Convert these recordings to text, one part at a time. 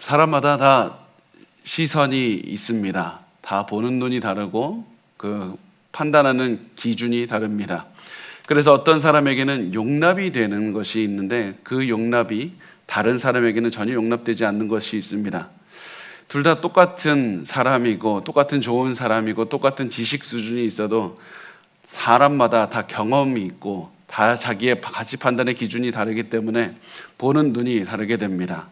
사람마다 다 시선이 있습니다. 다 보는 눈이 다르고 그 판단하는 기준이 다릅니다. 그래서 어떤 사람에게는 용납이 되는 것이 있는데 그 용납이 다른 사람에게는 전혀 용납되지 않는 것이 있습니다. 둘 다 똑같은 사람이고 똑같은 좋은 사람이고 똑같은 지식 수준이 있어도 사람마다 다 경험이 있고 다 자기의 가치 판단의 기준이 다르기 때문에 보는 눈이 다르게 됩니다.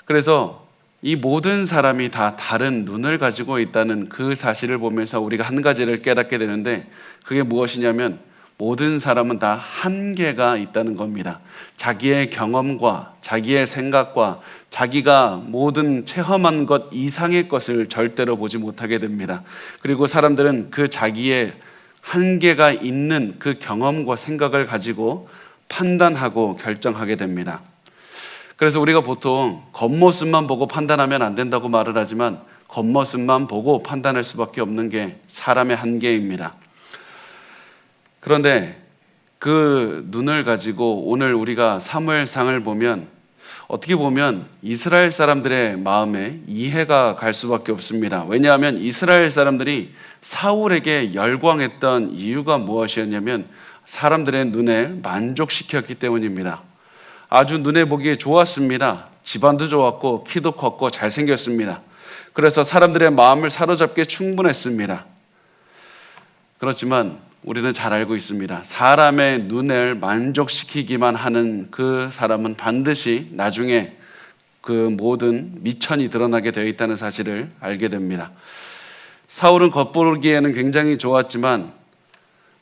그래서 이 모든 사람이 다 다른 눈을 가지고 있다는 그 사실을 보면서 우리가 한 가지를 깨닫게 되는데 그게 무엇이냐면 모든 사람은 다 한계가 있다는 겁니다. 자기의 경험과 자기의 생각과 자기가 모든 체험한 것 이상의 것을 절대로 보지 못하게 됩니다. 그리고 사람들은 그 자기의 한계가 있는 그 경험과 생각을 가지고 판단하고 결정하게 됩니다. 그래서 우리가 보통 겉모습만 보고 판단하면 안 된다고 말을 하지만 겉모습만 보고 판단할 수밖에 없는 게 사람의 한계입니다. 그런데 그 눈을 가지고 오늘 우리가 사무엘상을 보면 어떻게 보면 이스라엘 사람들의 마음에 이해가 갈 수밖에 없습니다. 왜냐하면 이스라엘 사람들이 사울에게 열광했던 이유가 무엇이었냐면 사람들의 눈에 만족시켰기 때문입니다. 아주 눈에 보기에 좋았습니다. 집안도 좋았고 키도 컸고 잘생겼습니다. 그래서 사람들의 마음을 사로잡기에 충분했습니다. 그렇지만 우리는 잘 알고 있습니다. 사람의 눈을 만족시키기만 하는 그 사람은 반드시 나중에 그 모든 미천이 드러나게 되어 있다는 사실을 알게 됩니다. 사울은 겉보기에는 굉장히 좋았지만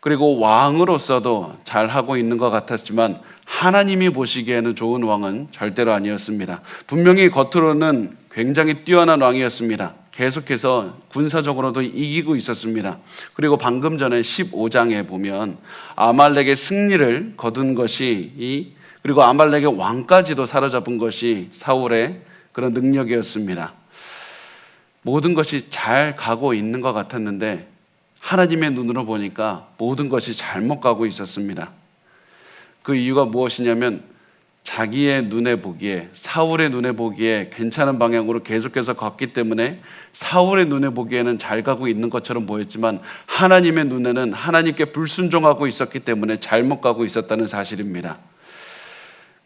그리고 왕으로서도 잘하고 있는 것 같았지만 하나님이 보시기에는 좋은 왕은 절대로 아니었습니다. 분명히 겉으로는 굉장히 뛰어난 왕이었습니다. 계속해서 군사적으로도 이기고 있었습니다. 그리고 방금 전에 15장에 보면 아말렉의 승리를 거둔 것이 그리고 아말렉의 왕까지도 사로잡은 것이 사울의 그런 능력이었습니다. 모든 것이 잘 가고 있는 것 같았는데 하나님의 눈으로 보니까 모든 것이 잘못 가고 있었습니다. 그 이유가 무엇이냐면 자기의 눈에 보기에 사울의 눈에 보기에 괜찮은 방향으로 계속해서 걷기 때문에 사울의 눈에 보기에는 잘 가고 있는 것처럼 보였지만 하나님의 눈에는 하나님께 불순종하고 있었기 때문에 잘못 가고 있었다는 사실입니다.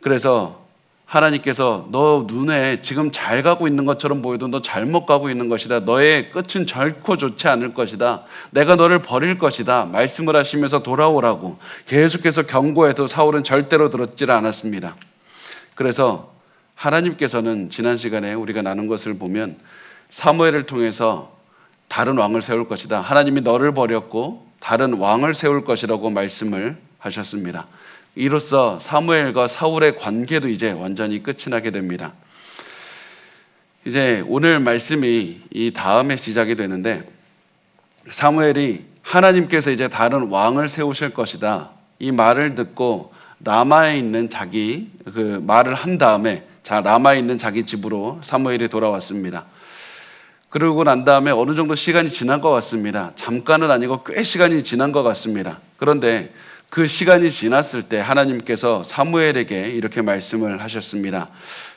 그래서 하나님께서 너 눈에 지금 잘 가고 있는 것처럼 보여도 너 잘못 가고 있는 것이다. 너의 끝은 결코 좋지 않을 것이다. 내가 너를 버릴 것이다. 말씀을 하시면서 돌아오라고 계속해서 경고해도 사울은 절대로 들었질 않았습니다. 그래서 하나님께서는 지난 시간에 우리가 나눈 것을 보면 사무엘을 통해서 다른 왕을 세울 것이다. 하나님이 너를 버렸고 다른 왕을 세울 것이라고 말씀을 하셨습니다. 이로써 사무엘과 사울의 관계도 이제 완전히 끝이 나게 됩니다. 이제 오늘 말씀이 이 다음에 시작이 되는데 사무엘이 하나님께서 이제 다른 왕을 세우실 것이다. 이 말을 듣고 라마에 있는 자기 그 말을 한 다음에 라마에 있는 자기 집으로 사무엘이 돌아왔습니다. 그러고 난 다음에 어느 정도 시간이 지난 것 같습니다. 잠깐은 아니고 꽤 시간이 지난 것 같습니다. 그런데 그 시간이 지났을 때 하나님께서 사무엘에게 이렇게 말씀을 하셨습니다.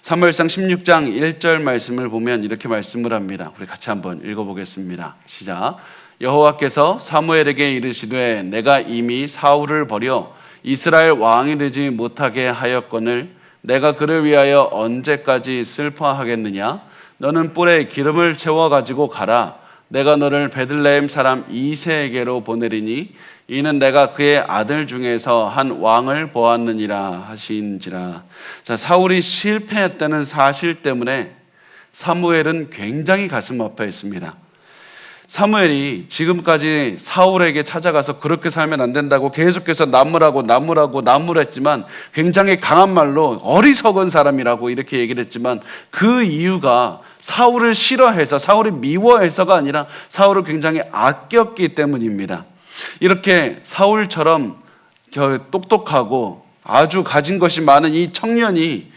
사무엘상 16장 1절 말씀을 보면 이렇게 말씀을 합니다. 우리 같이 한번 읽어보겠습니다. 시작. 여호와께서 사무엘에게 이르시되 내가 이미 사울을 버려 이스라엘 왕이 되지 못하게 하였거늘 내가 그를 위하여 언제까지 슬퍼하겠느냐? 너는 뿔에 기름을 채워 가지고 가라. 내가 너를 베들레헴 사람 이새에게로 보내리니 이는 내가 그의 아들 중에서 한 왕을 보았느니라 하신지라. 자, 사울이 실패했다는 사실 때문에 사무엘은 굉장히 가슴 아파했습니다. 사무엘이 지금까지 사울에게 찾아가서 그렇게 살면 안 된다고 계속해서 나무랬지만 굉장히 강한 말로 어리석은 사람이라고 이렇게 얘기를 했지만 그 이유가 사울을 싫어해서 사울을 미워해서가 아니라 사울을 굉장히 아꼈기 때문입니다. 이렇게 사울처럼 똑똑하고 아주 가진 것이 많은 이 청년이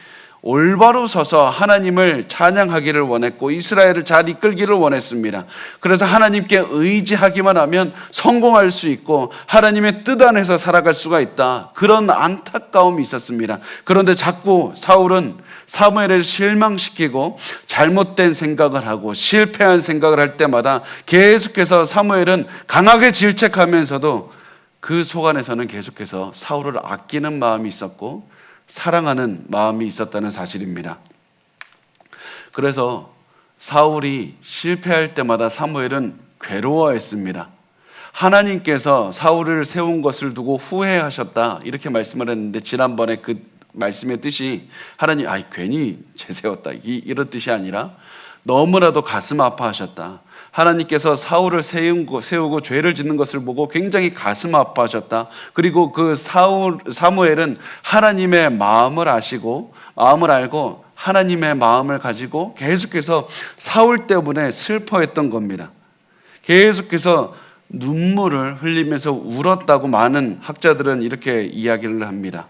올바로 서서 하나님을 찬양하기를 원했고 이스라엘을 잘 이끌기를 원했습니다. 그래서 하나님께 의지하기만 하면 성공할 수 있고 하나님의 뜻 안에서 살아갈 수가 있다. 그런 안타까움이 있었습니다. 그런데 자꾸 사울은 사무엘을 실망시키고 잘못된 생각을 하고 실패한 생각을 할 때마다 계속해서 사무엘은 강하게 질책하면서도 그 속 안에서는 계속해서 사울을 아끼는 마음이 있었고 사랑하는 마음이 있었다는 사실입니다. 그래서 사울이 실패할 때마다 사무엘은 괴로워했습니다. 하나님께서 사울을 세운 것을 두고 후회하셨다 이렇게 말씀을 했는데 지난번에 그 말씀의 뜻이 하나님 괜히 제세웠다 이런 뜻이 아니라 너무나도 가슴 아파하셨다. 하나님께서 사울을 세우고 죄를 짓는 것을 보고 굉장히 가슴 아파하셨다. 그리고 그 사무엘은 하나님의 마음을 아시고 마음을 알고 하나님의 마음을 가지고 계속해서 사울 때문에 슬퍼했던 겁니다. 계속해서 눈물을 흘리면서 울었다고 많은 학자들은 이렇게 이야기를 합니다.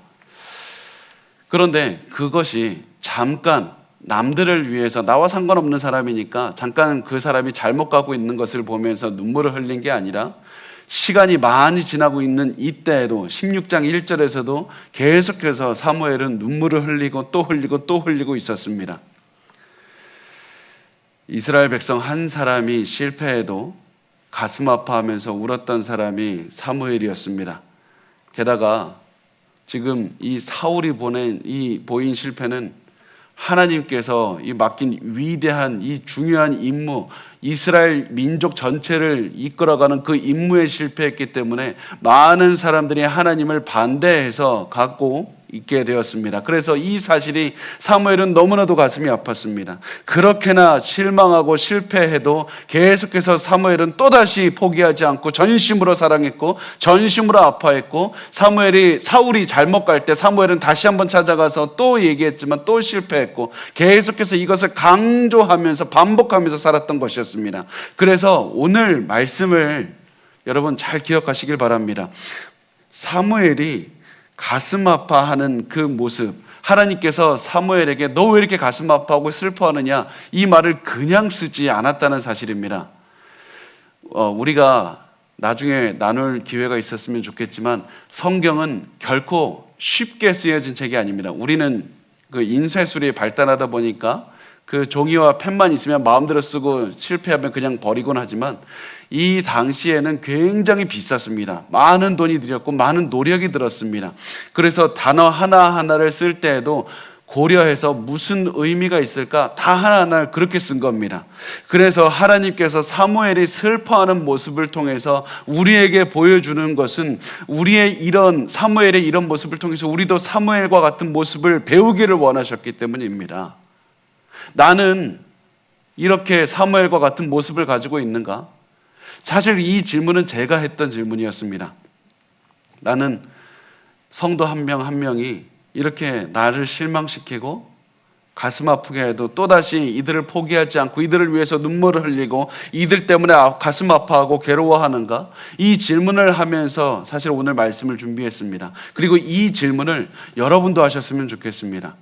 그런데 그것이 잠깐 남들을 위해서 나와 상관없는 사람이니까 잠깐 그 사람이 잘못 가고 있는 것을 보면서 눈물을 흘린 게 아니라 시간이 많이 지나고 있는 이때에도 16장 1절에서도 계속해서 사무엘은 눈물을 흘리고 또 흘리고 또 흘리고 있었습니다. 이스라엘 백성 한 사람이 실패해도 가슴 아파하면서 울었던 사람이 사무엘이었습니다. 게다가 지금 이 사울이 보인 실패는 하나님께서 이 맡긴 위대한 이 중요한 임무, 이스라엘 민족 전체를 이끌어가는 그 임무에 실패했기 때문에 많은 사람들이 하나님을 반대해서 갖고 있게 되었습니다. 그래서 이 사실이 사무엘은 너무나도 가슴이 아팠습니다. 그렇게나 실망하고 실패해도 계속해서 사무엘은 또다시 포기하지 않고 전심으로 사랑했고 전심으로 아파했고 사울이 잘못 갈 때 사무엘은 다시 한번 찾아가서 또 얘기했지만 또 실패했고 계속해서 이것을 강조하면서 반복하면서 살았던 것이었습니다. 그래서 오늘 말씀을 여러분 잘 기억하시길 바랍니다. 사무엘이 가슴 아파하는 그 모습, 하나님께서 사무엘에게 너 왜 이렇게 가슴 아파하고 슬퍼하느냐 이 말을 그냥 쓰지 않았다는 사실입니다. 우리가 나중에 나눌 기회가 있었으면 좋겠지만 성경은 결코 쉽게 쓰여진 책이 아닙니다. 우리는 그 인쇄술이 발달하다 보니까 그 종이와 펜만 있으면 마음대로 쓰고 실패하면 그냥 버리곤 하지만 이 당시에는 굉장히 비쌌습니다. 많은 돈이 들였고 많은 노력이 들었습니다. 그래서 단어 하나하나를 쓸 때에도 고려해서 무슨 의미가 있을까 다 하나하나 그렇게 쓴 겁니다. 그래서 하나님께서 사무엘이 슬퍼하는 모습을 통해서 우리에게 보여주는 것은 사무엘의 이런 모습을 통해서 우리도 사무엘과 같은 모습을 배우기를 원하셨기 때문입니다. 나는 이렇게 사무엘과 같은 모습을 가지고 있는가? 사실 이 질문은 제가 했던 질문이었습니다. 나는 성도 한 명 한 명이 이렇게 나를 실망시키고 가슴 아프게 해도 또다시 이들을 포기하지 않고 이들을 위해서 눈물을 흘리고 이들 때문에 가슴 아파하고 괴로워하는가? 이 질문을 하면서 사실 오늘 말씀을 준비했습니다. 그리고 이 질문을 여러분도 하셨으면 좋겠습니다.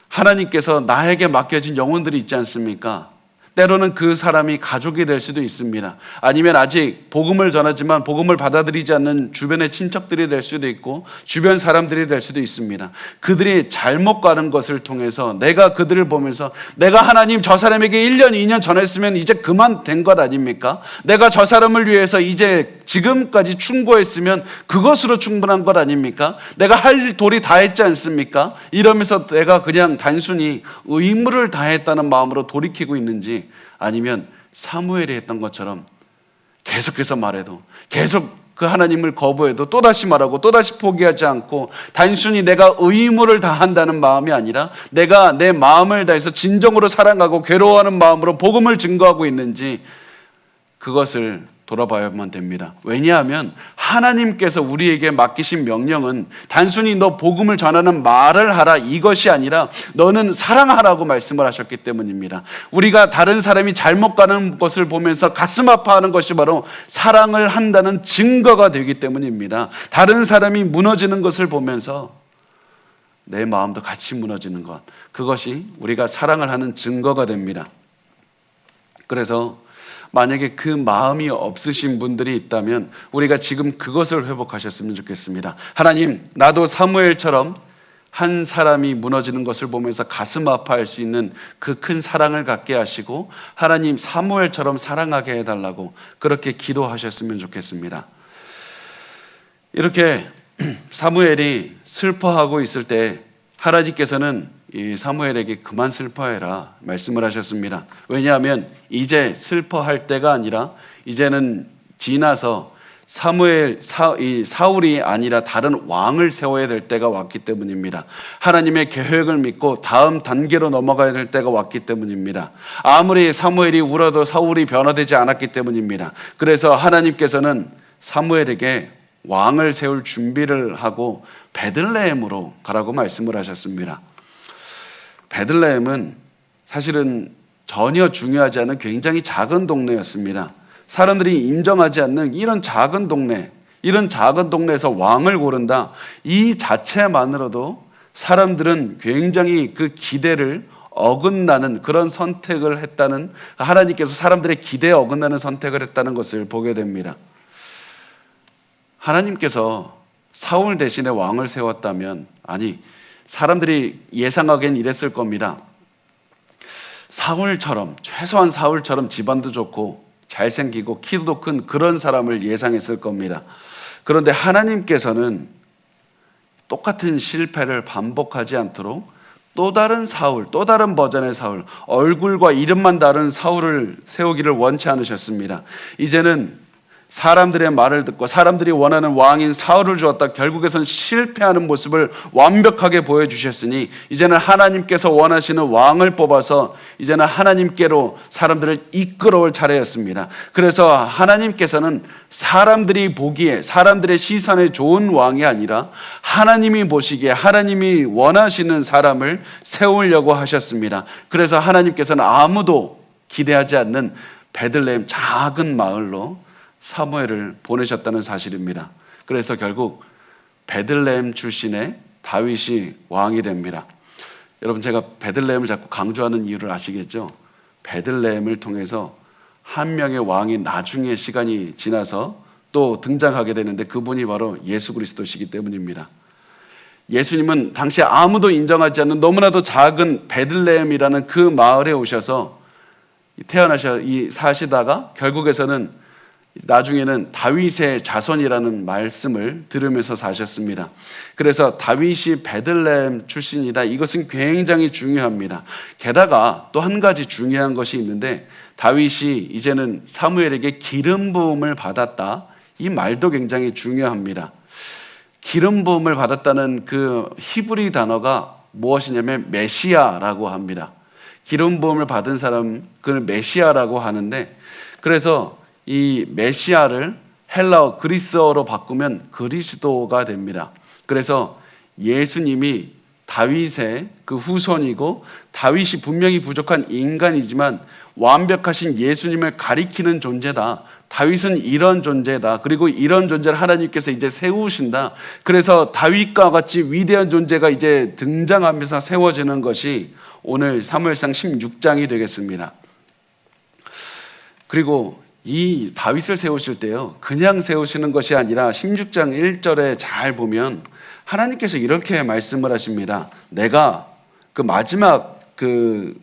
하나님께서 나에게 맡겨진 영혼들이 있지 않습니까? 때로는 그 사람이 가족이 될 수도 있습니다. 아니면 아직 복음을 전하지만 복음을 받아들이지 않는 주변의 친척들이 될 수도 있고 주변 사람들이 될 수도 있습니다. 그들이 잘못 가는 것을 통해서 내가 그들을 보면서 내가 하나님 저 사람에게 1년 2년 전했으면 이제 그만 된 것 아닙니까? 내가 저 사람을 위해서 이제 지금까지 충고했으면 그것으로 충분한 것 아닙니까? 내가 할 도리 다 했지 않습니까? 이러면서 내가 그냥 단순히 의무를 다했다는 마음으로 돌이키고 있는지 아니면 사무엘이 했던 것처럼 계속해서 말해도 계속 그 하나님을 거부해도 또다시 말하고 또다시 포기하지 않고 단순히 내가 의무를 다한다는 마음이 아니라 내가 내 마음을 다해서 진정으로 사랑하고 괴로워하는 마음으로 복음을 증거하고 있는지 그것을 돌아봐야만 됩니다. 왜냐하면 하나님께서 우리에게 맡기신 명령은 단순히 너 복음을 전하는 말을 하라 이것이 아니라 너는 사랑하라고 말씀을 하셨기 때문입니다. 우리가 다른 사람이 잘못 가는 것을 보면서 가슴 아파하는 것이 바로 사랑을 한다는 증거가 되기 때문입니다. 다른 사람이 무너지는 것을 보면서 내 마음도 같이 무너지는 것, 그것이 우리가 사랑을 하는 증거가 됩니다. 그래서 만약에 그 마음이 없으신 분들이 있다면 우리가 지금 그것을 회복하셨으면 좋겠습니다. 하나님, 나도 사무엘처럼 한 사람이 무너지는 것을 보면서 가슴 아파할 수 있는 그 큰 사랑을 갖게 하시고, 하나님 사무엘처럼 사랑하게 해달라고 그렇게 기도하셨으면 좋겠습니다. 이렇게 사무엘이 슬퍼하고 있을 때 하나님께서는 이 사무엘에게 그만 슬퍼해라 말씀을 하셨습니다. 왜냐하면 이제 슬퍼할 때가 아니라 이제는 지나서 사울이 아니라 다른 왕을 세워야 될 때가 왔기 때문입니다. 하나님의 계획을 믿고 다음 단계로 넘어가야 될 때가 왔기 때문입니다. 아무리 사무엘이 울어도 사울이 변화되지 않았기 때문입니다. 그래서 하나님께서는 사무엘에게 왕을 세울 준비를 하고 베들레헴으로 가라고 말씀을 하셨습니다. 베들레헴은 사실은 전혀 중요하지 않은 굉장히 작은 동네였습니다. 사람들이 인정하지 않는 이런 작은 동네에서 왕을 고른다, 이 자체만으로도 사람들은 굉장히 그 기대를 어긋나는 그런 선택을 했다는, 하나님께서 사람들의 기대에 어긋나는 선택을 했다는 것을 보게 됩니다. 하나님께서 사울 대신에 왕을 세웠다면, 아니, 사람들이 예상하기엔 이랬을 겁니다. 최소한 사울처럼 집안도 좋고 잘생기고 키도 큰 그런 사람을 예상했을 겁니다. 그런데 하나님께서는 똑같은 실패를 반복하지 않도록 또 다른 사울, 또 다른 버전의 사울, 얼굴과 이름만 다른 사울을 세우기를 원치 않으셨습니다. 이제는 사람들의 말을 듣고 사람들이 원하는 왕인 사울을 주었다 결국에선 실패하는 모습을 완벽하게 보여주셨으니 이제는 하나님께서 원하시는 왕을 뽑아서 이제는 하나님께로 사람들을 이끌어올 차례였습니다. 그래서 하나님께서는 사람들이 보기에, 사람들의 시선에 좋은 왕이 아니라 하나님이 보시기에 하나님이 원하시는 사람을 세우려고 하셨습니다. 그래서 하나님께서는 아무도 기대하지 않는 베들레헴 작은 마을로 사무엘을 보내셨다는 사실입니다. 그래서 결국 베들레헴 출신의 다윗이 왕이 됩니다. 여러분, 제가 베들레헴을 자꾸 강조하는 이유를 아시겠죠? 베들레헴을 통해서 한 명의 왕이 나중에 시간이 지나서 또 등장하게 되는데 그분이 바로 예수 그리스도시기 때문입니다. 예수님은 당시 아무도 인정하지 않는 너무나도 작은 베들레헴이라는 그 마을에 오셔서 사시다가 결국에서는 나중에는 다윗의 자손이라는 말씀을 들으면서 사셨습니다. 그래서 다윗이 베들레헴 출신이다, 이것은 굉장히 중요합니다. 게다가 또 한 가지 중요한 것이 있는데, 다윗이 이제는 사무엘에게 기름 부음을 받았다, 이 말도 굉장히 중요합니다. 기름 부음을 받았다는 그 히브리 단어가 무엇이냐면 메시아라고 합니다. 기름 부음을 받은 사람, 그걸 메시아라고 하는데, 그래서 이 메시아를 헬라어 그리스어로 바꾸면 그리스도가 됩니다. 그래서 예수님이 다윗의 그 후손이고, 다윗이 분명히 부족한 인간이지만 완벽하신 예수님을 가리키는 존재다. 다윗은 이런 존재다. 그리고 이런 존재를 하나님께서 이제 세우신다. 그래서 다윗과 같이 위대한 존재가 이제 등장하면서 세워지는 것이 오늘 사무엘상 16장이 되겠습니다. 그리고 이 다윗을 세우실 때요, 그냥 세우시는 것이 아니라 16장 1절에 잘 보면 하나님께서 이렇게 말씀을 하십니다. 내가 그 마지막 그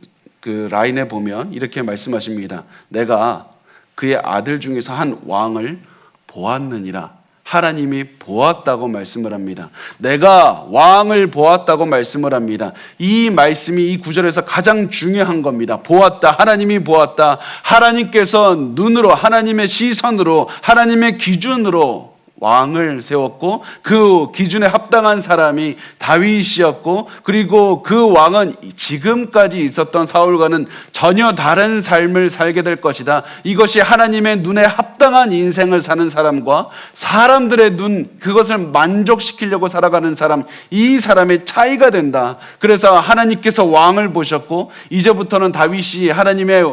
라인에 보면 이렇게 말씀하십니다. 내가 그의 아들 중에서 한 왕을 보았느니라. 하나님이 보았다고 말씀을 합니다. 내가 왕을 보았다고 말씀을 합니다. 이 말씀이 이 구절에서 가장 중요한 겁니다. 보았다. 하나님이 보았다. 하나님께서 눈으로, 하나님의 시선으로, 하나님의 기준으로 왕을 세웠고, 그 기준에 합당한 사람이 다윗이었고, 그리고 그 왕은 지금까지 있었던 사울과는 전혀 다른 삶을 살게 될 것이다. 이것이 하나님의 눈에 합당한 인생을 사는 사람과 사람들의 눈, 그것을 만족시키려고 살아가는 사람, 이 사람의 차이가 된다. 그래서 하나님께서 왕을 보셨고, 이제부터는 다윗이 하나님의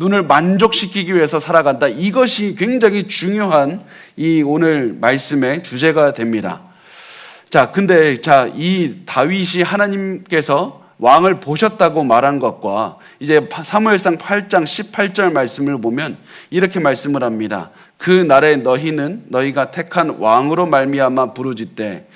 눈을 만족시키기 위해서 살아간다. 이것이 굉장히 중요한 이 오늘 말씀의 주제가 됩니다. 근데 이 다윗이 하나님께서 왕을 보셨다고 말한 것과 이제 사무엘상 8장 18절 말씀을 보면 이렇게 말씀을 합니다. 그 날에 너희는 너희가 택한 왕으로 말미암아 부르짖되.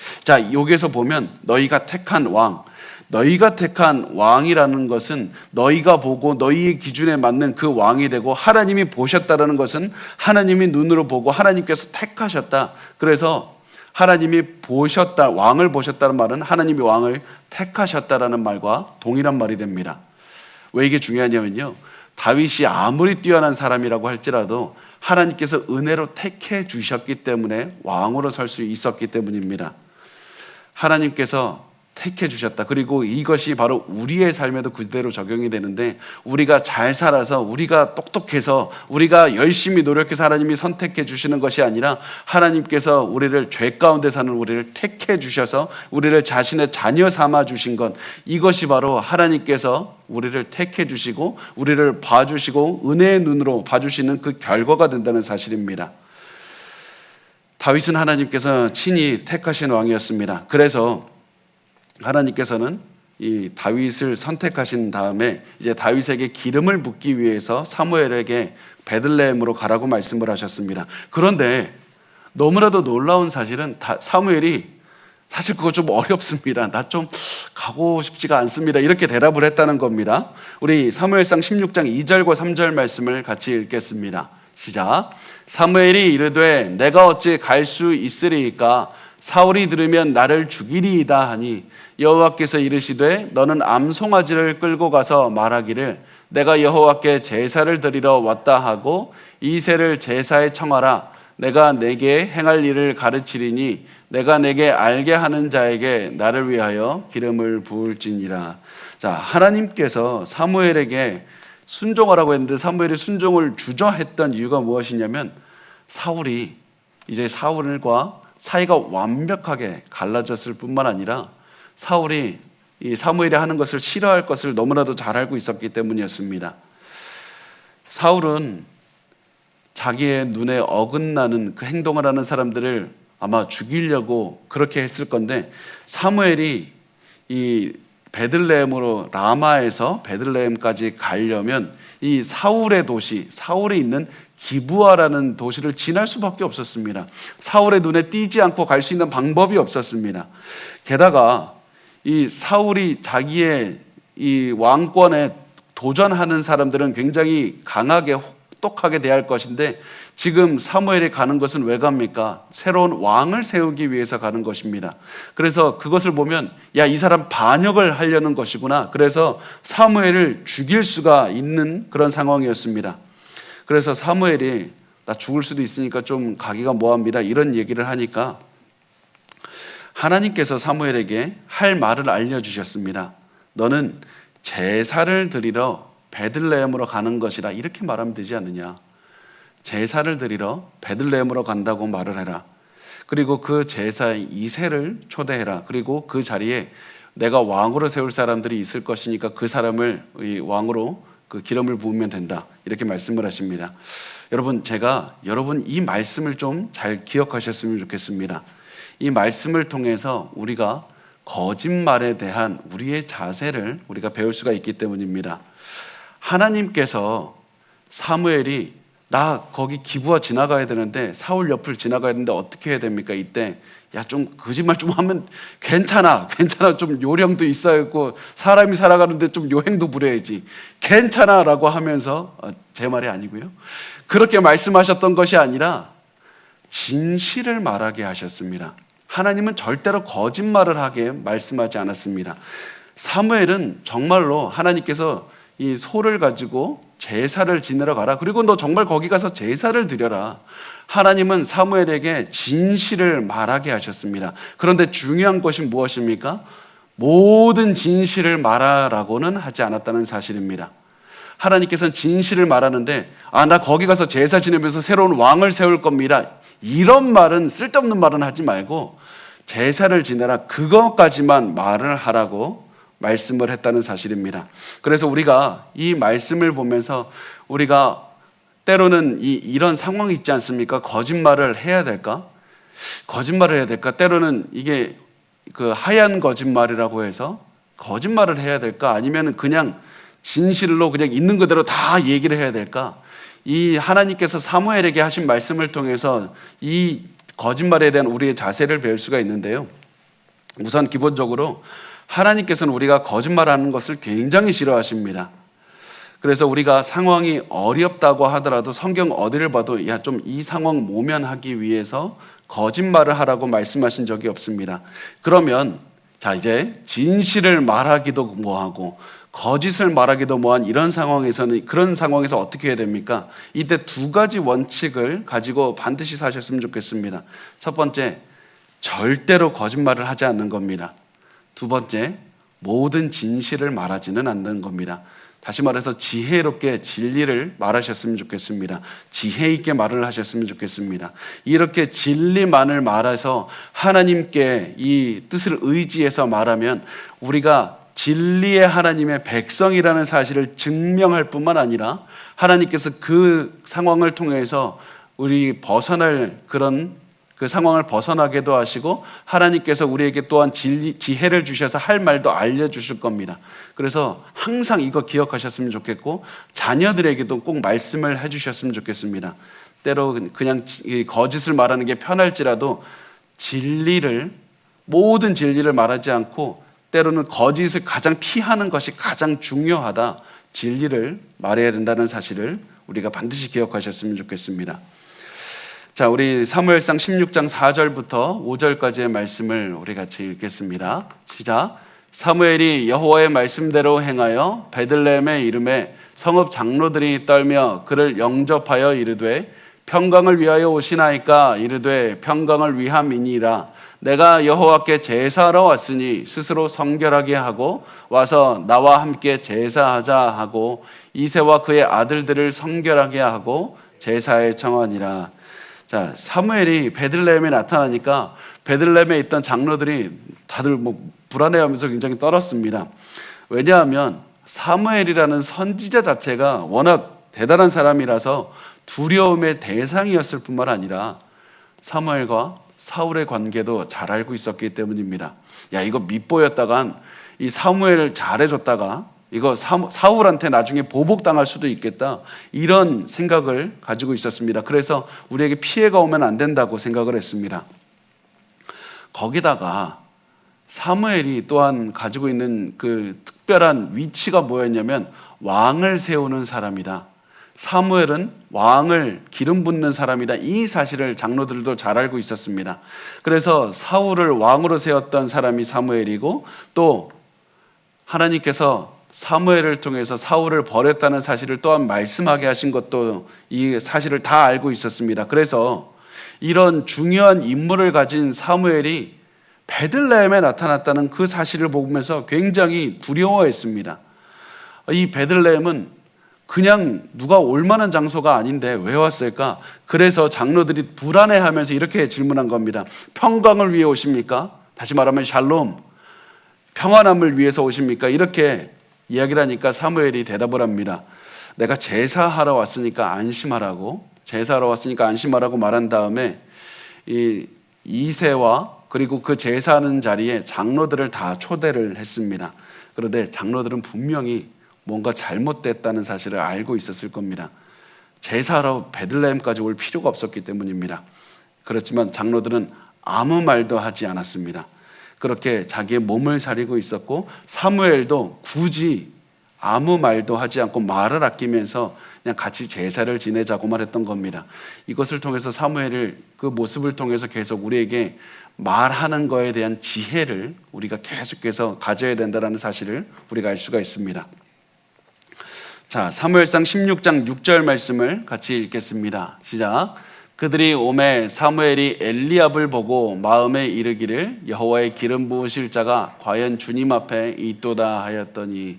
여기에서 보면 너희가 택한 왕, 너희가 택한 왕이라는 것은 너희가 보고 너희의 기준에 맞는 그 왕이 되고, 하나님이 보셨다라는 것은 하나님이 눈으로 보고 하나님께서 택하셨다. 그래서 하나님이 보셨다, 왕을 보셨다는 말은 하나님이 왕을 택하셨다라는 말과 동일한 말이 됩니다. 왜 이게 중요하냐면요, 다윗이 아무리 뛰어난 사람이라고 할지라도 하나님께서 은혜로 택해 주셨기 때문에 왕으로 설 수 있었기 때문입니다. 하나님께서 택해 주셨다. 그리고 이것이 바로 우리의 삶에도 그대로 적용이 되는데, 우리가 잘 살아서, 우리가 똑똑해서, 우리가 열심히 노력해서 하나님이 선택해 주시는 것이 아니라, 하나님께서 우리를 죄 가운데 사는 우리를 택해 주셔서 우리를 자신의 자녀 삼아 주신 것, 이것이 바로 하나님께서 우리를 택해 주시고 우리를 봐주시고 은혜의 눈으로 봐주시는 그 결과가 된다는 사실입니다. 다윗은 하나님께서 친히 택하신 왕이었습니다. 그래서 하나님께서는 이 다윗을 선택하신 다음에 이제 다윗에게 기름을 붓기 위해서 사무엘에게 베들레헴으로 가라고 말씀을 하셨습니다. 그런데 너무나도 놀라운 사실은 사무엘이 사실 그거 좀 어렵습니다. 나 좀 가고 싶지가 않습니다. 이렇게 대답을 했다는 겁니다. 우리 사무엘상 16장 2절과 3절 말씀을 같이 읽겠습니다. 시작. 사무엘이 이르되 내가 어찌 갈 수 있으리이까? 사울이 들으면 나를 죽이리이다 하니 여호와께서 이르시되 너는 암송아지를 끌고 가서 말하기를 내가 여호와께 제사를 드리러 왔다 하고 이새를 제사에 청하라. 내가 내게 행할 일을 가르치리니 내가 내게 알게 하는 자에게 나를 위하여 기름을 부을지니라. 하나님께서 사무엘에게 순종하라고 했는데 사무엘이 순종을 주저했던 이유가 무엇이냐면, 사울이 이제 사울과 사이가 완벽하게 갈라졌을 뿐만 아니라 사울이 이 사무엘이 하는 것을 싫어할 것을 너무나도 잘 알고 있었기 때문이었습니다. 사울은 자기의 눈에 어긋나는 그 행동을 하는 사람들을 아마 죽이려고 그렇게 했을 건데, 사무엘이 이 베들레헴으로, 라마에서 베들레헴까지 가려면 이 사울의 도시, 사울에 있는 기브아라는 도시를 지날 수밖에 없었습니다. 사울의 눈에 띄지 않고 갈 수 있는 방법이 없었습니다. 게다가 이 사울이 자기의 이 왕권에 도전하는 사람들은 굉장히 강하게 혹독하게 대할 것인데, 지금 사무엘이 가는 것은 왜 갑니까? 새로운 왕을 세우기 위해서 가는 것입니다. 그래서 그것을 보면 이 사람 반역을 하려는 것이구나. 그래서 사무엘을 죽일 수가 있는 그런 상황이었습니다. 그래서 사무엘이 나 죽을 수도 있으니까 좀 가기가 뭐합니다, 이런 얘기를 하니까 하나님께서 사무엘에게 할 말을 알려주셨습니다. 너는 제사를 드리러 베들레헴으로 가는 것이라, 이렇게 말하면 되지 않느냐. 제사를 드리러 베들레헴으로 간다고 말을 해라. 그리고 그 제사의 이새를 초대해라. 그리고 그 자리에 내가 왕으로 세울 사람들이 있을 것이니까 그 사람을 왕으로 그 기름을 부으면 된다. 이렇게 말씀을 하십니다. 제가 여러분 이 말씀을 좀 잘 기억하셨으면 좋겠습니다. 이 말씀을 통해서 우리가 거짓말에 대한 우리의 자세를 우리가 배울 수가 있기 때문입니다. 하나님께서 사무엘이 나 거기 기브아 지나가야 되는데, 사울 옆을 지나가야 되는데 어떻게 해야 됩니까? 이때 좀 거짓말 좀 하면 괜찮아 좀 요령도 있어야 했고, 사람이 살아가는데 좀 요행도 부려야지, 괜찮아 라고 하면서, 제 말이 아니고요, 그렇게 말씀하셨던 것이 아니라 진실을 말하게 하셨습니다. 하나님은 절대로 거짓말을 하게 말씀하지 않았습니다. 사무엘은 정말로 하나님께서 이 소를 가지고 제사를 지내러 가라, 그리고 너 정말 거기 가서 제사를 드려라, 하나님은 사무엘에게 진실을 말하게 하셨습니다. 그런데 중요한 것이 무엇입니까? 모든 진실을 말하라고는 하지 않았다는 사실입니다. 하나님께서는 진실을 말하는데, 나 거기 가서 제사 지내면서 새로운 왕을 세울 겁니다, 이런 말은, 쓸데없는 말은 하지 말고 제사를 지내라, 그것까지만 말을 하라고 말씀을 했다는 사실입니다. 그래서 우리가 이 말씀을 보면서 우리가 때로는 이런 상황이 있지 않습니까? 거짓말을 해야 될까? 때로는 이게 그 하얀 거짓말이라고 해서 거짓말을 해야 될까? 아니면 그냥 진실로 그냥 있는 그대로 다 얘기를 해야 될까? 이 하나님께서 사무엘에게 하신 말씀을 통해서 이 거짓말에 대한 우리의 자세를 배울 수가 있는데요. 우선 기본적으로 하나님께서는 우리가 거짓말하는 것을 굉장히 싫어하십니다. 그래서 우리가 상황이 어렵다고 하더라도 성경 어디를 봐도 야, 좀 이 상황 모면하기 위해서 거짓말을 하라고 말씀하신 적이 없습니다. 그러면 자, 이제 진실을 말하기도 뭐하고 거짓을 말하기도 뭐한 이런 상황에서는, 그런 상황에서 어떻게 해야 됩니까? 이때 두 가지 원칙을 가지고 반드시 사셨으면 좋겠습니다. 첫 번째, 절대로 거짓말을 하지 않는 겁니다. 두 번째, 모든 진실을 말하지는 않는 겁니다. 다시 말해서 지혜롭게 진리를 말하셨으면 좋겠습니다. 지혜 있게 말을 하셨으면 좋겠습니다. 이렇게 진리만을 말해서 하나님께 이 뜻을 의지해서 말하면 우리가 진리의 하나님의 백성이라는 사실을 증명할 뿐만 아니라 하나님께서 그 상황을 통해서 우리 벗어날 그런 그 상황을 벗어나게도 하시고 하나님께서 우리에게 또한 지혜를 주셔서 할 말도 알려주실 겁니다. 그래서 항상 이거 기억하셨으면 좋겠고 자녀들에게도 꼭 말씀을 해주셨으면 좋겠습니다. 때로 그냥 거짓을 말하는 게 편할지라도 모든 진리를 말하지 않고 때로는 거짓을 가장 피하는 것이 가장 중요하다. 진리를 말해야 된다는 사실을 우리가 반드시 기억하셨으면 좋겠습니다. 자, 우리 사무엘상 16장 4절부터 5절까지의 말씀을 우리 같이 읽겠습니다. 시작. 사무엘이 여호와의 말씀대로 행하여 베들레헴의 이름에 성읍 장로들이 떨며 그를 영접하여 이르되 평강을 위하여 오시나이까? 이르되 평강을 위함이니라. 내가 여호와께 제사하러 왔으니 스스로 성결하게 하고 와서 나와 함께 제사하자 하고 이새와 그의 아들들을 성결하게 하고 제사에 청하니라. 자, 사무엘이 베들레헴에 나타나니까 베들레헴에 있던 장로들이 다들 불안해하면서 굉장히 떨었습니다. 왜냐하면 사무엘이라는 선지자 자체가 워낙 대단한 사람이라서 두려움의 대상이었을 뿐만 아니라 사무엘과 사울의 관계도 잘 알고 있었기 때문입니다. 야, 이거 밉보였다간 이 사무엘을 잘해줬다가 이거 사울한테 나중에 보복당할 수도 있겠다, 이런 생각을 가지고 있었습니다. 그래서 우리에게 피해가 오면 안 된다고 생각을 했습니다. 거기다가 사무엘이 또한 가지고 있는 그 특별한 위치가 뭐였냐면 왕을 세우는 사람이다. 사무엘은 왕을 기름 붓는 사람이다. 이 사실을 장로들도 잘 알고 있었습니다. 그래서 사울을 왕으로 세웠던 사람이 사무엘이고 또 하나님께서 사무엘을 통해서 사울을 버렸다는 사실을 또한 말씀하게 하신 것도 이 사실을 다 알고 있었습니다. 그래서 이런 중요한 임무를 가진 사무엘이 베들레헴에 나타났다는 그 사실을 보면서 굉장히 두려워했습니다. 이 베들레헴은 그냥 누가 올 만한 장소가 아닌데 왜 왔을까? 그래서 장로들이 불안해하면서 이렇게 질문한 겁니다. 평강을 위해 오십니까? 다시 말하면 샬롬, 평안함을 위해서 오십니까? 이렇게 이야기를 하니까 사무엘이 대답을 합니다. 내가 제사하러 왔으니까 안심하라고, 제사하러 왔으니까 안심하라고 말한 다음에 이 이새와 그리고 그 제사하는 자리에 장로들을 다 초대를 했습니다. 그런데 장로들은 분명히 뭔가 잘못됐다는 사실을 알고 있었을 겁니다. 제사하러 베들레헴까지 올 필요가 없었기 때문입니다. 그렇지만 장로들은 아무 말도 하지 않았습니다. 그렇게 자기의 몸을 사리고 있었고 사무엘도 굳이 아무 말도 하지 않고 말을 아끼면서 그냥 같이 제사를 지내자고만 했던 겁니다. 이것을 통해서 사무엘을 그 모습을 통해서 계속 우리에게 말하는 거에 대한 지혜를 우리가 계속해서 가져야 된다는 사실을 우리가 알 수가 있습니다. 자, 사무엘상 16장 6절 말씀을 같이 읽겠습니다. 시작. 그들이 오매 사무엘이 엘리압을 보고 마음에 이르기를 여호와의 기름 부으실 자가 과연 주님 앞에 있도다 하였더니.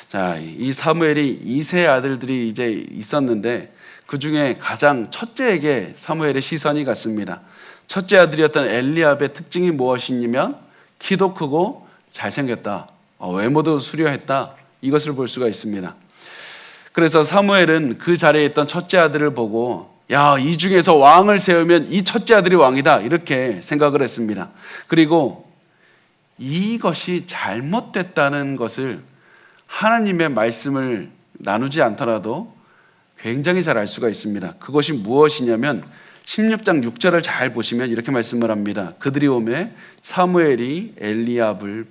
자, 이 사무엘이 이세 아들들이 이제 있었는데 그 중에 가장 첫째에게 사무엘의 시선이 갔습니다. 첫째 아들이었던 엘리압의 특징이 무엇이냐면 키도 크고 잘생겼다, 외모도 수려했다, 이것을 볼 수가 있습니다. 그래서 사무엘은 그 자리에 있던 첫째 아들을 보고 야, 이 중에서 왕을 세우면 이 첫째 아들이 왕이다, 이렇게 생각을 했습니다. 그리고 이것이 잘못됐다는 것을 하나님의 말씀을 나누지 않더라도 굉장히 잘 알 수가 있습니다. 그것이 무엇이냐면 16장 6절을 잘 보시면 이렇게 말씀을 합니다. 그들이 오매 사무엘이 엘리압을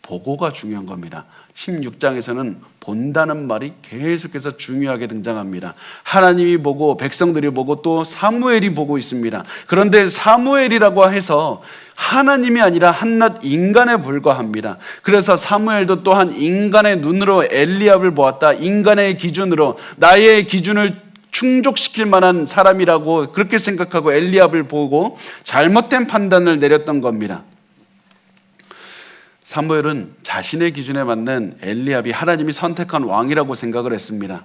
보고가 중요한 겁니다. 16장에서는 본다는 말이 계속해서 중요하게 등장합니다. 하나님이 보고 백성들이 보고 또 사무엘이 보고 있습니다. 그런데 사무엘이라고 해서 하나님이 아니라 한낱 인간에 불과합니다. 그래서 사무엘도 또한 인간의 눈으로 엘리압을 보았다. 인간의 기준으로 나의 기준을 충족시킬 만한 사람이라고 그렇게 생각하고 엘리압을 보고 잘못된 판단을 내렸던 겁니다. 사무엘은 자신의 기준에 맞는 엘리압이 하나님이 선택한 왕이라고 생각을 했습니다.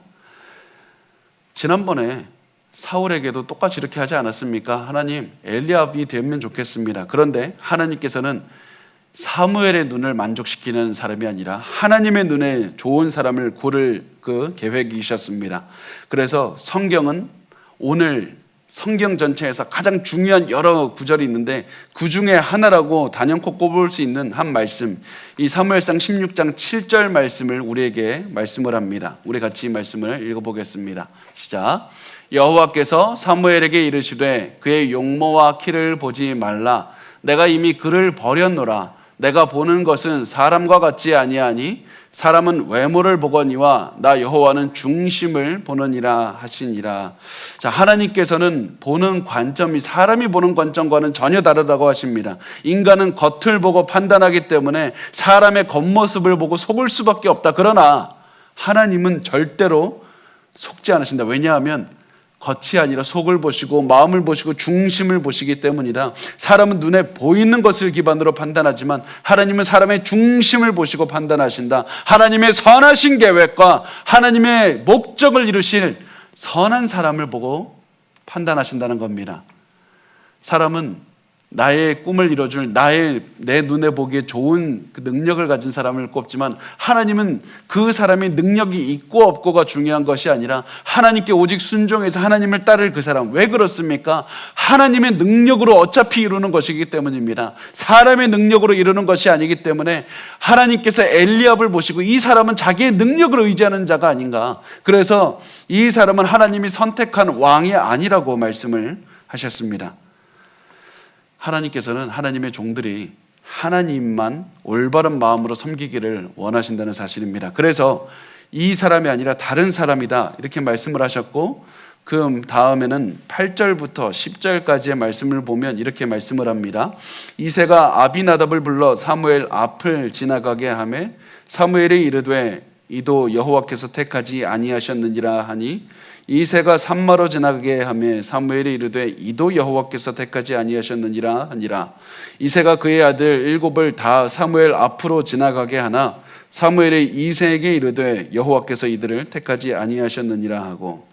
지난번에 사울에게도 똑같이 이렇게 하지 않았습니까? 하나님, 엘리압이 되면 좋겠습니다. 그런데 하나님께서는 사무엘의 눈을 만족시키는 사람이 아니라 하나님의 눈에 좋은 사람을 고를 그 계획이셨습니다. 그래서 성경은 오늘 성경 전체에서 가장 중요한 여러 구절이 있는데 그 중에 하나라고 단연코 꼽을 수 있는 한 말씀, 이 사무엘상 16장 7절 말씀을 우리에게 말씀을 합니다. 우리 같이 이 말씀을 읽어보겠습니다. 시작. 여호와께서 사무엘에게 이르시되 그의 용모와 키를 보지 말라. 내가 이미 그를 버렸노라. 내가 보는 것은 사람과 같지 아니하니 사람은 외모를 보거니와 나 여호와는 중심을 보느니라 하시니라. 자, 하나님께서는 보는 관점이 사람이 보는 관점과는 전혀 다르다고 하십니다. 인간은 겉을 보고 판단하기 때문에 사람의 겉모습을 보고 속을 수밖에 없다. 그러나 하나님은 절대로 속지 않으신다. 왜냐하면 겉이 아니라 속을 보시고 마음을 보시고 중심을 보시기 때문이다. 사람은 눈에 보이는 것을 기반으로 판단하지만 하나님은 사람의 중심을 보시고 판단하신다. 하나님의 선하신 계획과 하나님의 목적을 이루실 선한 사람을 보고 판단하신다는 겁니다. 사람은 나의 꿈을 이뤄줄 내 눈에 보기에 좋은 그 능력을 가진 사람을 꼽지만 하나님은 그 사람이 능력이 있고 없고가 중요한 것이 아니라 하나님께 오직 순종해서 하나님을 따를 그 사람. 왜 그렇습니까? 하나님의 능력으로 어차피 이루는 것이기 때문입니다. 사람의 능력으로 이루는 것이 아니기 때문에 하나님께서 엘리압을 보시고 이 사람은 자기의 능력을 의지하는 자가 아닌가. 그래서 이 사람은 하나님이 선택한 왕이 아니라고 말씀을 하셨습니다. 하나님께서는 하나님의 종들이 하나님만 올바른 마음으로 섬기기를 원하신다는 사실입니다. 그래서 이 사람이 아니라 다른 사람이다 이렇게 말씀을 하셨고, 그 다음에는 8절부터 10절까지의 말씀을 보면 이렇게 말씀을 합니다. 이새가 아비나답을 불러 사무엘 앞을 지나가게 하매 사무엘이 이르되 이도 여호와께서 택하지 아니하셨느니라 하니 이새가 산마로 지나가게 하며 사무엘이 이르되 이도 여호와께서 택하지 아니하셨느니라 하니라. 이새가 그의 아들 7을 다 사무엘 앞으로 지나가게 하나 사무엘이 이새에게 이르되 여호와께서 이들을 택하지 아니하셨느니라 하고.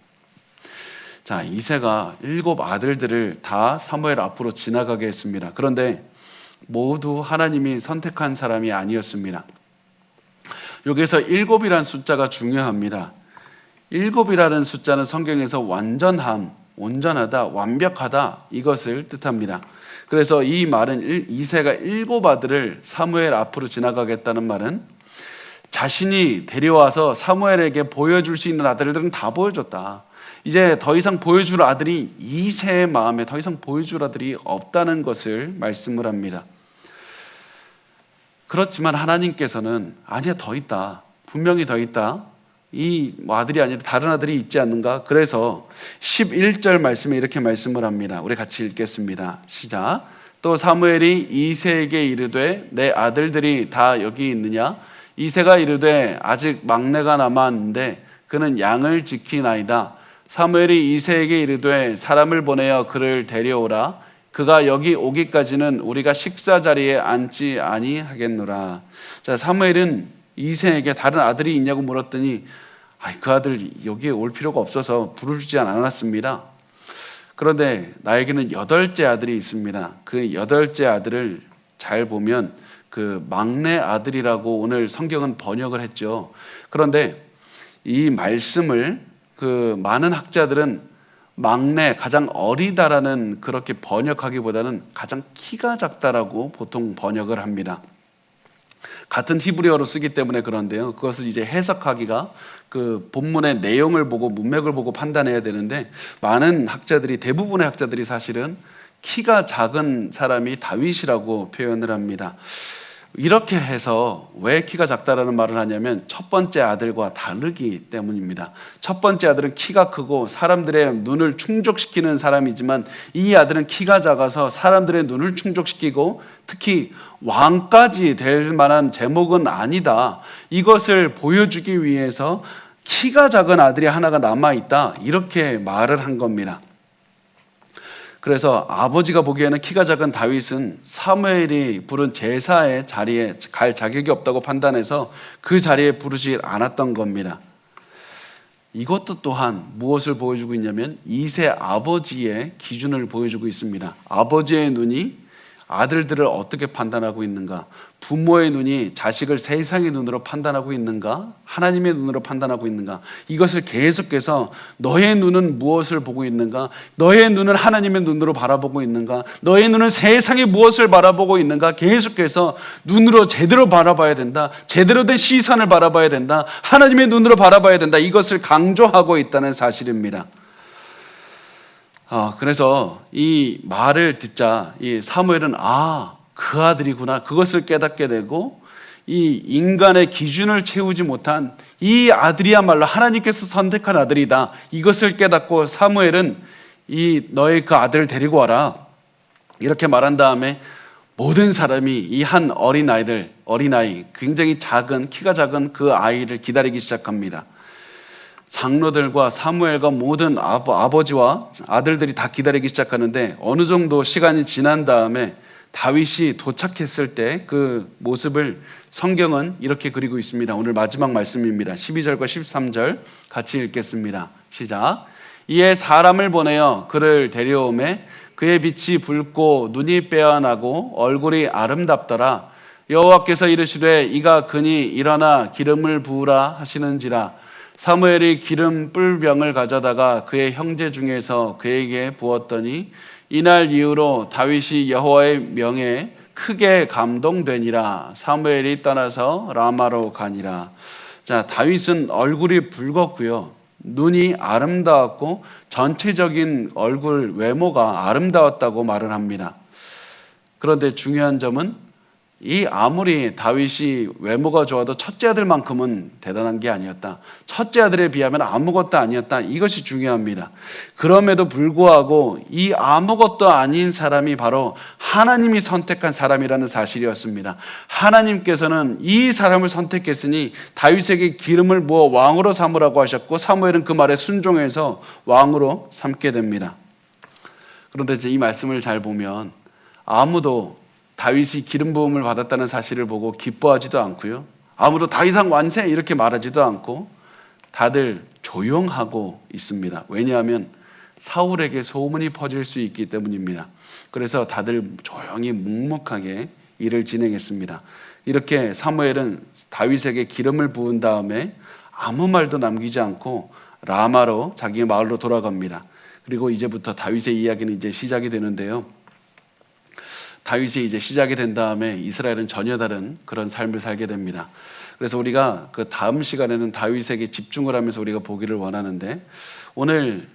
자, 이새가 7 아들들을 다 사무엘 앞으로 지나가게 했습니다. 그런데 모두 하나님이 선택한 사람이 아니었습니다. 여기서 7이라는 숫자가 중요합니다. 7이라는 숫자는 성경에서 완전함, 온전하다, 완벽하다 이것을 뜻합니다. 그래서 이 말은 이새가 7 아들을 사무엘 앞으로 지나가겠다는 말은 자신이 데려와서 사무엘에게 보여줄 수 있는 아들들은 다 보여줬다. 이제 더 이상 보여줄 아들이 이새의 마음에 더 이상 보여줄 아들이 없다는 것을 말씀을 합니다. 그렇지만 하나님께서는 아니야, 더 있다. 분명히 더 있다. 이 아들이 아니라 다른 아들이 있지 않는가? 그래서 11절 말씀에 이렇게 말씀을 합니다. 우리 같이 읽겠습니다. 시작. 또 사무엘이 이새에게 이르되 내 아들들이 다 여기 있느냐? 이새가 이르되 아직 막내가 남았는데 그는 양을 지키나이다. 사무엘이 이새에게 이르되 사람을 보내어 그를 데려오라. 그가 여기 오기까지는 우리가 식사 자리에 앉지 아니하겠노라. 자, 사무엘은 이새에게 다른 아들이 있냐고 물었더니 그 아들 여기에 올 필요가 없어서 부르지 않았습니다. 그런데 나에게는 8째 아들이 있습니다. 그 8째 아들을 잘 보면 그 막내 아들이라고 오늘 성경은 번역을 했죠. 그런데 이 말씀을 그 많은 학자들은 막내, 가장 어리다라는 그렇게 번역하기보다는 가장 키가 작다라고 보통 번역을 합니다. 같은 히브리어로 쓰기 때문에 그런데요. 그것을 이제 해석하기가 그 본문의 내용을 보고 문맥을 보고 판단해야 되는데, 많은 학자들이, 대부분의 학자들이 사실은 키가 작은 사람이 다윗이라고 표현을 합니다. 이렇게 해서 왜 키가 작다라는 말을 하냐면 첫 번째 아들과 다르기 때문입니다. 첫 번째 아들은 키가 크고 사람들의 눈을 충족시키는 사람이지만, 이 아들은 키가 작아서 사람들의 눈을 충족시키고 특히 왕까지 될 만한 제목은 아니다, 이것을 보여주기 위해서 키가 작은 아들이 하나가 남아있다, 이렇게 말을 한 겁니다. 그래서 아버지가 보기에는 키가 작은 다윗은 사무엘이 부른 제사의 자리에 갈 자격이 없다고 판단해서 그 자리에 부르지 않았던 겁니다. 이것도 또한 무엇을 보여주고 있냐면 이세 아버지의 기준을 보여주고 있습니다. 아버지의 눈이 아들들을 어떻게 판단하고 있는가, 부모의 눈이 자식을 세상의 눈으로 판단하고 있는가, 하나님의 눈으로 판단하고 있는가, 이것을 계속해서 너의 눈은 무엇을 보고 있는가, 너의 눈은 하나님의 눈으로 바라보고 있는가, 너의 눈은 세상의 무엇을 바라보고 있는가, 계속해서 눈으로 제대로 바라봐야 된다, 제대로 된 시선을 바라봐야 된다, 하나님의 눈으로 바라봐야 된다, 이것을 강조하고 있다는 사실입니다. 그래서 이 말을 듣자 이 사무엘은 그 아들이구나, 그것을 깨닫게 되고, 이 인간의 기준을 채우지 못한 이 아들이야말로 하나님께서 선택한 아들이다, 이것을 깨닫고 사무엘은 너의 그 아들을 데리고 와라, 이렇게 말한 다음에 모든 사람이 이 한 어린아이, 굉장히 작은, 키가 작은 그 아이를 기다리기 시작합니다. 장로들과 사무엘과 모든 아버지와 아들들이 다 기다리기 시작하는데, 어느 정도 시간이 지난 다음에 다윗이 도착했을 때 그 모습을 성경은 이렇게 그리고 있습니다. 오늘 마지막 말씀입니다. 12절과 13절 같이 읽겠습니다. 시작. 이에 사람을 보내어 그를 데려오매 그의 빛이 붉고 눈이 빼어나고 얼굴이 아름답더라. 여호와께서 이르시되 이가 그니 일어나 기름을 부으라 하시는지라. 사무엘이 기름 뿔병을 가져다가 그의 형제 중에서 그에게 부었더니 이날 이후로 다윗이 여호와의 명에 크게 감동되니라. 사무엘이 떠나서 라마로 가니라. 자, 다윗은 얼굴이 붉었고요, 눈이 아름다웠고 전체적인 얼굴 외모가 아름다웠다고 말을 합니다. 그런데 중요한 점은 아무리 다윗이 외모가 좋아도 첫째 아들만큼은 대단한 게 아니었다, 첫째 아들에 비하면 아무것도 아니었다, 이것이 중요합니다. 그럼에도 불구하고 이 아무것도 아닌 사람이 바로 하나님이 선택한 사람이라는 사실이었습니다. 하나님께서는 이 사람을 선택했으니 다윗에게 기름을 부어 왕으로 삼으라고 하셨고, 사무엘은 그 말에 순종해서 왕으로 삼게 됩니다. 그런데 이제 이 말씀을 잘 보면 아무도 다윗이 기름 부음을 받았다는 사실을 보고 기뻐하지도 않고요, 아무도 다윗왕 완세 이렇게 말하지도 않고 다들 조용하고 있습니다. 왜냐하면 사울에게 소문이 퍼질 수 있기 때문입니다. 그래서 다들 조용히 묵묵하게 일을 진행했습니다. 이렇게 사무엘은 다윗에게 기름을 부은 다음에 아무 말도 남기지 않고 라마로 자기 마을로 돌아갑니다. 그리고 이제부터 다윗의 이야기는 이제 시작이 되는데요, 다윗이 이제 시작이 된 다음에 이스라엘은 전혀 다른 그런 삶을 살게 됩니다. 그래서 우리가 그 다음 시간에는 다윗에게 집중을 하면서 우리가 보기를 원하는데, 오늘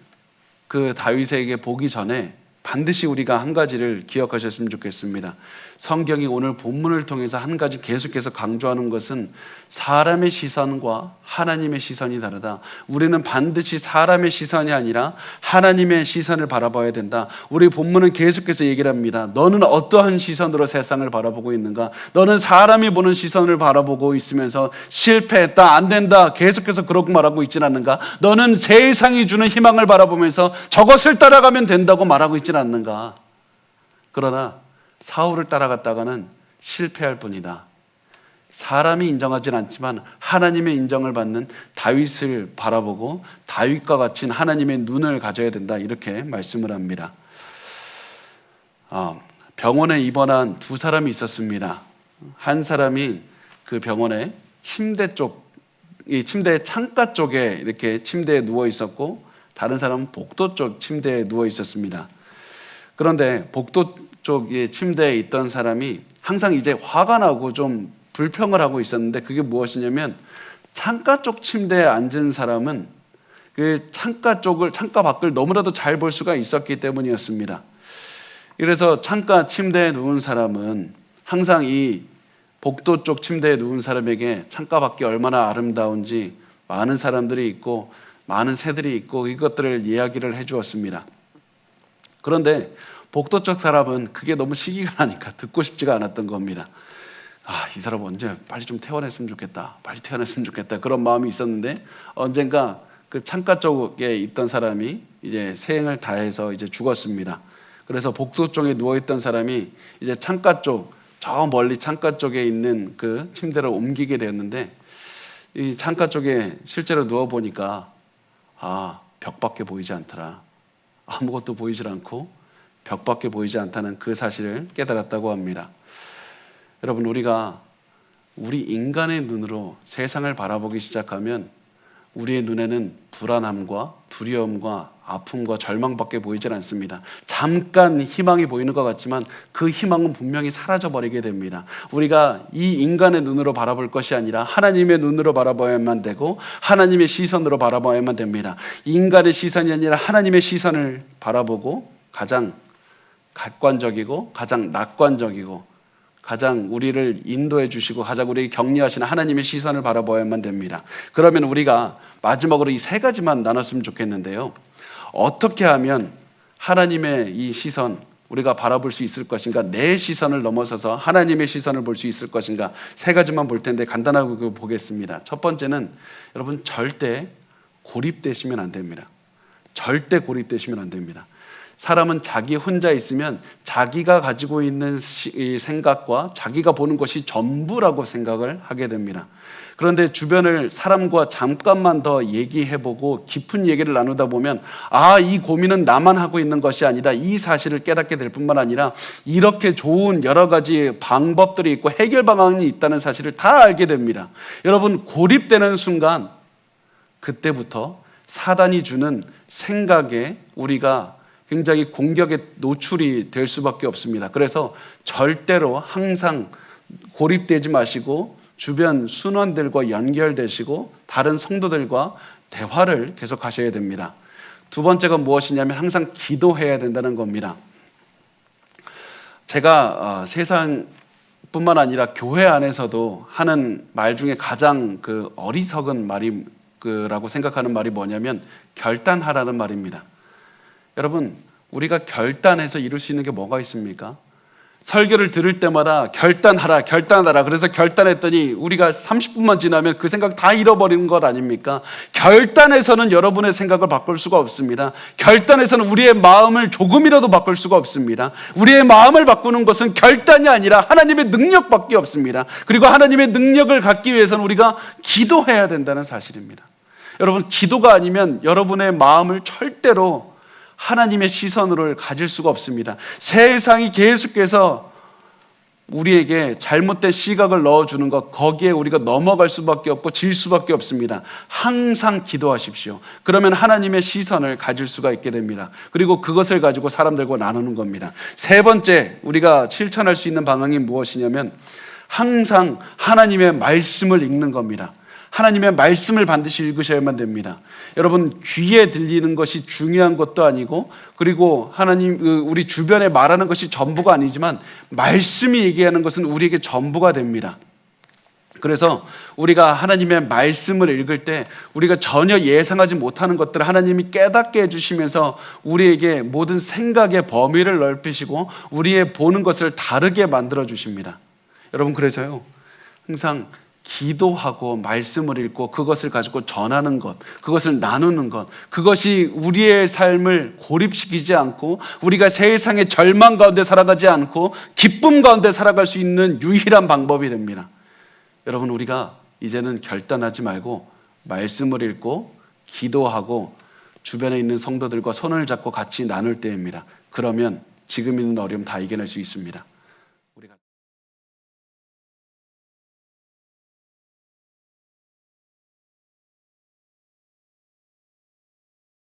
그 다윗에게 보기 전에 반드시 우리가 한 가지를 기억하셨으면 좋겠습니다. 성경이 오늘 본문을 통해서 한 가지 계속해서 강조하는 것은 사람의 시선과 하나님의 시선이 다르다. 우리는 반드시 사람의 시선이 아니라 하나님의 시선을 바라봐야 된다. 우리 본문은 계속해서 얘기를 합니다. 너는 어떠한 시선으로 세상을 바라보고 있는가? 너는 사람이 보는 시선을 바라보고 있으면서 실패했다, 안 된다, 계속해서 그렇게 말하고 있지는 않는가? 너는 세상이 주는 희망을 바라보면서 저것을 따라가면 된다고 말하고 있지는 않는가? 그러나 사울을 따라갔다가는 실패할 뿐이다. 사람이 인정하진 않지만 하나님의 인정을 받는 다윗을 바라보고 다윗과 같이 하나님의 눈을 가져야 된다, 이렇게 말씀을 합니다. 병원에 입원한 두 사람이 있었습니다. 한 사람이 그 병원의 침대 창가 쪽에 이렇게 침대에 누워 있었고, 다른 사람은 복도 쪽 침대에 누워 있었습니다. 그런데 복도 쪽의 침대에 있던 사람이 항상 이제 화가 나고 좀 불평을 하고 있었는데, 그게 무엇이냐면 창가 쪽 침대에 앉은 사람은 그 창가 밖을 너무나도 잘 볼 수가 있었기 때문이었습니다. 그래서 창가 침대에 누운 사람은 항상 이 복도 쪽 침대에 누운 사람에게 창가 밖이 얼마나 아름다운지, 많은 사람들이 있고 많은 새들이 있고 이것들을 이야기를 해 주었습니다. 그런데 복도 쪽 사람은 그게 너무 시기가 나니까 듣고 싶지가 않았던 겁니다. 이 사람 언제 빨리 좀 태어났으면 좋겠다, 빨리 태어났으면 좋겠다, 그런 마음이 있었는데, 언젠가 그 창가 쪽에 있던 사람이 이제 생을 다해서 이제 죽었습니다. 그래서 복도 쪽에 누워있던 사람이 이제 창가 쪽, 저 멀리 창가 쪽에 있는 그 침대를 옮기게 되었는데, 이 창가 쪽에 실제로 누워보니까 벽밖에 보이지 않더라. 아무것도 보이질 않고 벽밖에 보이지 않다는 그 사실을 깨달았다고 합니다. 여러분, 우리 인간의 눈으로 세상을 바라보기 시작하면 우리의 눈에는 불안함과 두려움과 아픔과 절망밖에 보이질 않습니다. 잠깐 희망이 보이는 것 같지만 그 희망은 분명히 사라져버리게 됩니다. 우리가 이 인간의 눈으로 바라볼 것이 아니라 하나님의 눈으로 바라봐야만 되고 하나님의 시선으로 바라봐야만 됩니다. 인간의 시선이 아니라 하나님의 시선을 바라보고 가장 객관적이고 가장 낙관적이고 가장 우리를 인도해 주시고 가장 우리에게 격려하시는 하나님의 시선을 바라봐야만 됩니다. 그러면 우리가 마지막으로 이 세 가지만 나눴으면 좋겠는데요. 어떻게 하면 하나님의 이 시선 우리가 바라볼 수 있을 것인가, 내 시선을 넘어서서 하나님의 시선을 볼 수 있을 것인가, 세 가지만 볼 텐데 간단하게 보겠습니다. 첫 번째는 여러분, 절대 고립되시면 안 됩니다. 절대 고립되시면 안 됩니다. 사람은 자기 혼자 있으면 자기가 가지고 있는 생각과 자기가 보는 것이 전부라고 생각을 하게 됩니다. 그런데 주변을 사람과 잠깐만 더 얘기해보고 깊은 얘기를 나누다 보면 이 고민은 나만 하고 있는 것이 아니다, 이 사실을 깨닫게 될 뿐만 아니라 이렇게 좋은 여러 가지 방법들이 있고 해결 방안이 있다는 사실을 다 알게 됩니다. 여러분, 고립되는 순간 그때부터 사단이 주는 생각에 우리가 굉장히 공격에 노출이 될 수밖에 없습니다. 그래서 절대로 항상 고립되지 마시고 주변 순원들과 연결되시고 다른 성도들과 대화를 계속 하셔야 됩니다. 두 번째가 무엇이냐면 항상 기도해야 된다는 겁니다. 제가 세상뿐만 아니라 교회 안에서도 하는 말 중에 가장 어리석은 말이라고 생각하는 말이 뭐냐면 결단하라는 말입니다. 여러분, 우리가 결단해서 이룰 수 있는 게 뭐가 있습니까? 설교를 들을 때마다 결단하라, 결단하라. 그래서 결단했더니 우리가 30분만 지나면 그 생각 다 잃어버리는 것 아닙니까? 결단해서는 여러분의 생각을 바꿀 수가 없습니다. 결단해서는 우리의 마음을 조금이라도 바꿀 수가 없습니다. 우리의 마음을 바꾸는 것은 결단이 아니라 하나님의 능력밖에 없습니다. 그리고 하나님의 능력을 갖기 위해서는 우리가 기도해야 된다는 사실입니다. 여러분, 기도가 아니면 여러분의 마음을 절대로 하나님의 시선으로 가질 수가 없습니다. 세상이 계속해서 우리에게 잘못된 시각을 넣어주는 것, 거기에 우리가 넘어갈 수밖에 없고 질 수밖에 없습니다. 항상 기도하십시오. 그러면 하나님의 시선을 가질 수가 있게 됩니다. 그리고 그것을 가지고 사람들과 나누는 겁니다. 세 번째, 우리가 실천할 수 있는 방향이 무엇이냐면 항상 하나님의 말씀을 읽는 겁니다. 하나님의 말씀을 반드시 읽으셔야만 됩니다. 여러분, 귀에 들리는 것이 중요한 것도 아니고, 그리고 우리 주변에 말하는 것이 전부가 아니지만 말씀이 얘기하는 것은 우리에게 전부가 됩니다. 그래서 우리가 하나님의 말씀을 읽을 때 우리가 전혀 예상하지 못하는 것들을 하나님이 깨닫게 해주시면서 우리에게 모든 생각의 범위를 넓히시고 우리의 보는 것을 다르게 만들어 주십니다. 여러분, 그래서요, 항상 기도하고 말씀을 읽고 그것을 가지고 전하는 것, 그것을 나누는 것, 그것이 우리의 삶을 고립시키지 않고 우리가 세상의 절망 가운데 살아가지 않고 기쁨 가운데 살아갈 수 있는 유일한 방법이 됩니다. 여러분, 우리가 이제는 결단하지 말고 말씀을 읽고 기도하고 주변에 있는 성도들과 손을 잡고 같이 나눌 때입니다. 그러면 지금 있는 어려움 다 이겨낼 수 있습니다.